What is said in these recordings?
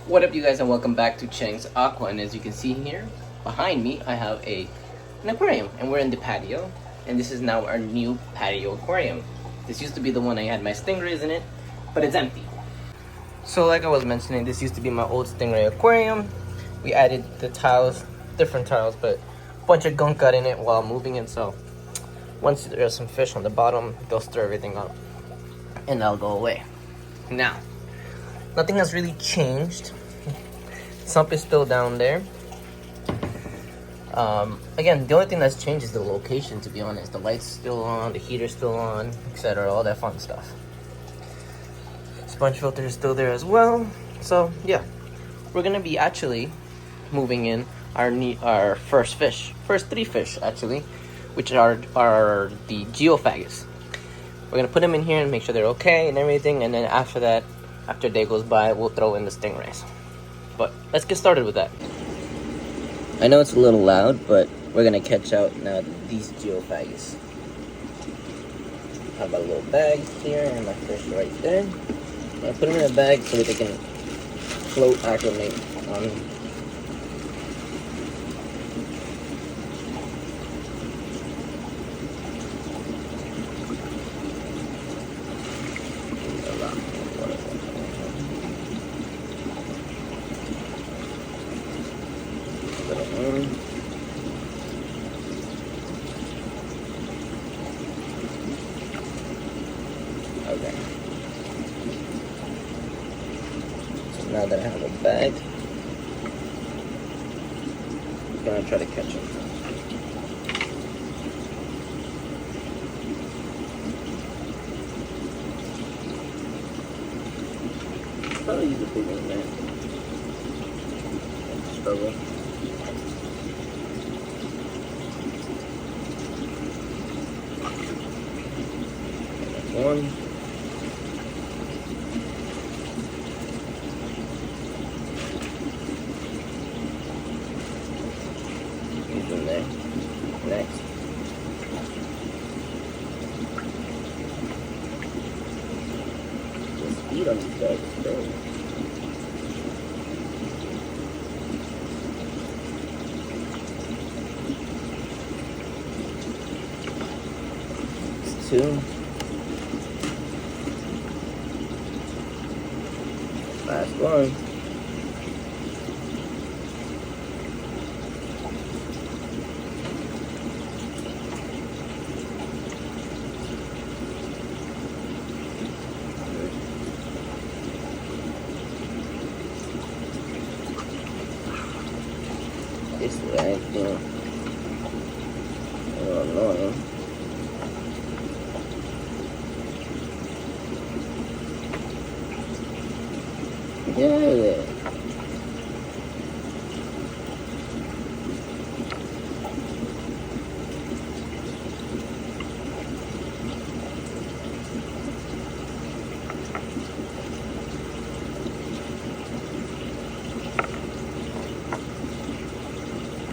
What up, you guys, and welcome back to CHENG'S Aqua. And as you can see here behind me, I have an aquarium, and we're in the patio. And this is now our new patio aquarium. This used to be the one I had my stingrays in it, but it's empty. So like I was mentioning, this used to be my old stingray aquarium. We added the tiles, different tiles, but a bunch of gunk got in it while moving it. So once there's some fish on the bottom, they'll stir everything up and they'll go away. Now, nothing has really changed. Sump is still down there. Again, the only thing that's changed is the location, to be honest. The light's still on, the heater's still on, etc. All that fun stuff. Sponge filter is still there as well. So yeah, we're gonna be actually moving in our first three fish actually, which are the geophagus. We're gonna put them in here and make sure they're okay and everything, and then after that, after a day goes by, we'll throw in the stingrays. But let's get started with that. I know it's a little loud, but we're gonna catch out now these geophagus. I have a little bag here and my fish right there. I'm gonna put them in a bag so that they can float, acclimate on. Okay. So now that I have a bag, I'm gonna try to catch them. Probably use a big one there. Struggle. One. He's in there. Next. The speed on these guys is crazy. It's two. Last one. It's right there. Oh no. Yeah.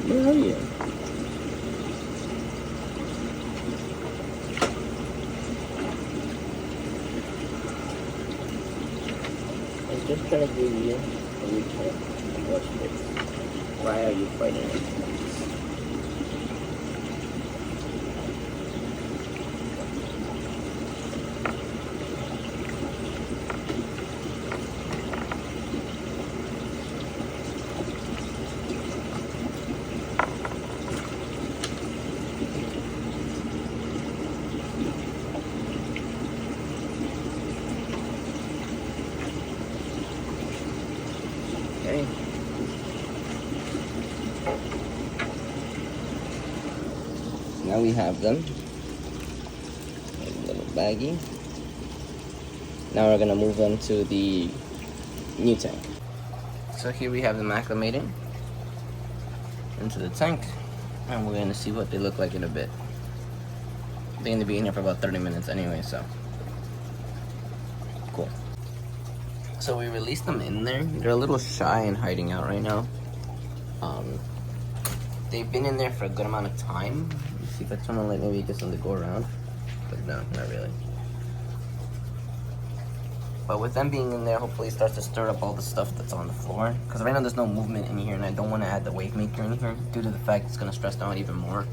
Where are you? I'm just trying to give you a recap of what's this. Why are you fighting it? Okay. Now we have them. A little baggie. Now we're gonna move them to the new tank. So here we have them acclimating into the tank, and we're gonna see what they look like in a bit. They're gonna be in here for about 30 minutes anyway, so cool. So we released them in there. They're a little shy and hiding out right now. They've been in there for a good amount of time. Let's see if I turn on, like, maybe get them to go around. But no, not really. But with them being in there, hopefully it starts to stir up all the stuff that's on the floor. Because right now there's no movement in here, and I don't want to add the wave maker in here due to the fact it's going to stress down even more.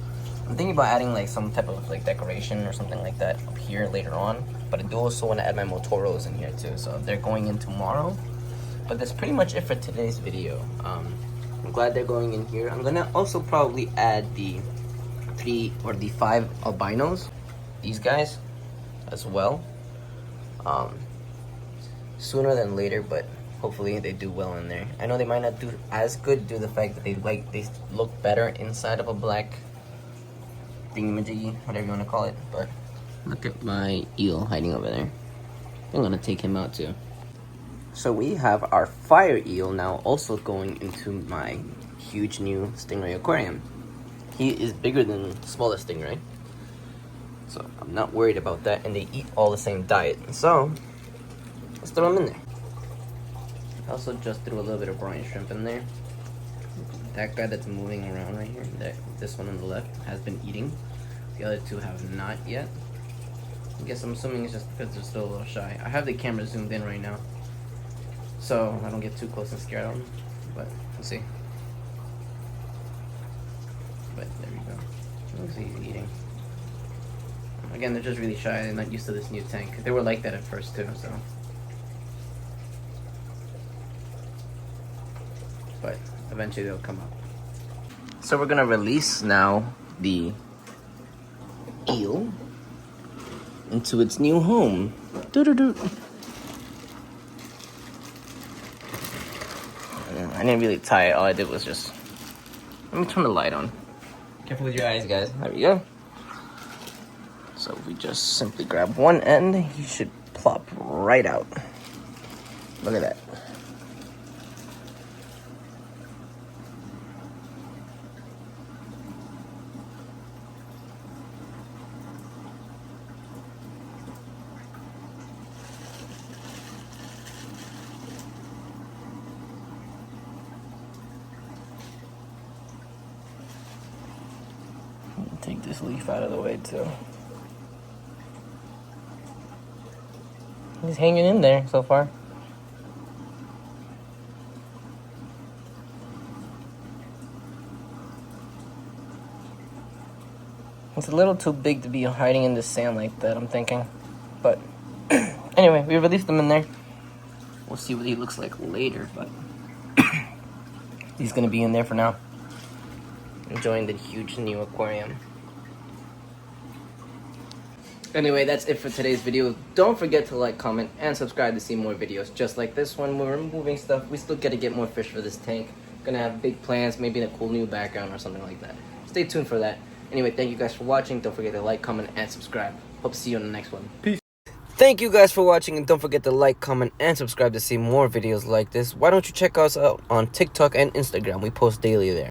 I'm thinking about adding like some type of like decoration or something like that up here later on. But I do also want to add my Motoros in here too. So they're going in tomorrow. But that's pretty much it for today's video. I'm glad they're going in here. I'm going to also probably add the 3 or the 5 albinos. These guys as well. Sooner than later, but hopefully they do well in there. I know they might not do as good due to the fact that they look better inside of a black thingamajiggy, whatever you want to call it. But look at my eel hiding over there. I'm gonna take him out too. So we have our fire eel now also going into my huge new stingray aquarium. He is bigger than the smallest stingray, so I'm not worried about that, and they eat all the same diet. So let's throw them in there. I also just threw a little bit of brine shrimp in there. That guy that's moving around right here, this one on the left, has been eating. The other two have not yet. I guess I'm assuming it's just because they're still a little shy. I have the camera zoomed in right now, so I don't get too close and scared of them. But we'll see. But there we go. Looks like he's eating. Again, they're just really shy. They're not used to this new tank. They were like that at first too, so. But eventually they'll come up. So we're gonna release now the eel into its new home. Doo-doo-doo. I didn't really tie it. All I did was just, let me turn the light on. Careful with your eyes, guys. There we go. So if we just simply grab one end, he should plop right out. Look at that. Take this leaf out of the way too. He's hanging in there so far. It's a little too big to be hiding in the sand like that, I'm thinking. But anyway, we released him in there. We'll see what he looks like later, but he's gonna be in there for now. Enjoying the huge new aquarium. Anyway, that's it for today's video. Don't forget to like, comment, and subscribe to see more videos just like this one. We're removing stuff. We still gotta get more fish for this tank. Gonna have big plans, maybe in a cool new background or something like that. Stay tuned for that. Anyway, thank you guys for watching. Don't forget to like, comment, and subscribe. Hope to see you on the next one. Peace. Thank you guys for watching, and don't forget to like, comment, and subscribe to see more videos like this. Why don't you check us out on TikTok and Instagram? We post daily there.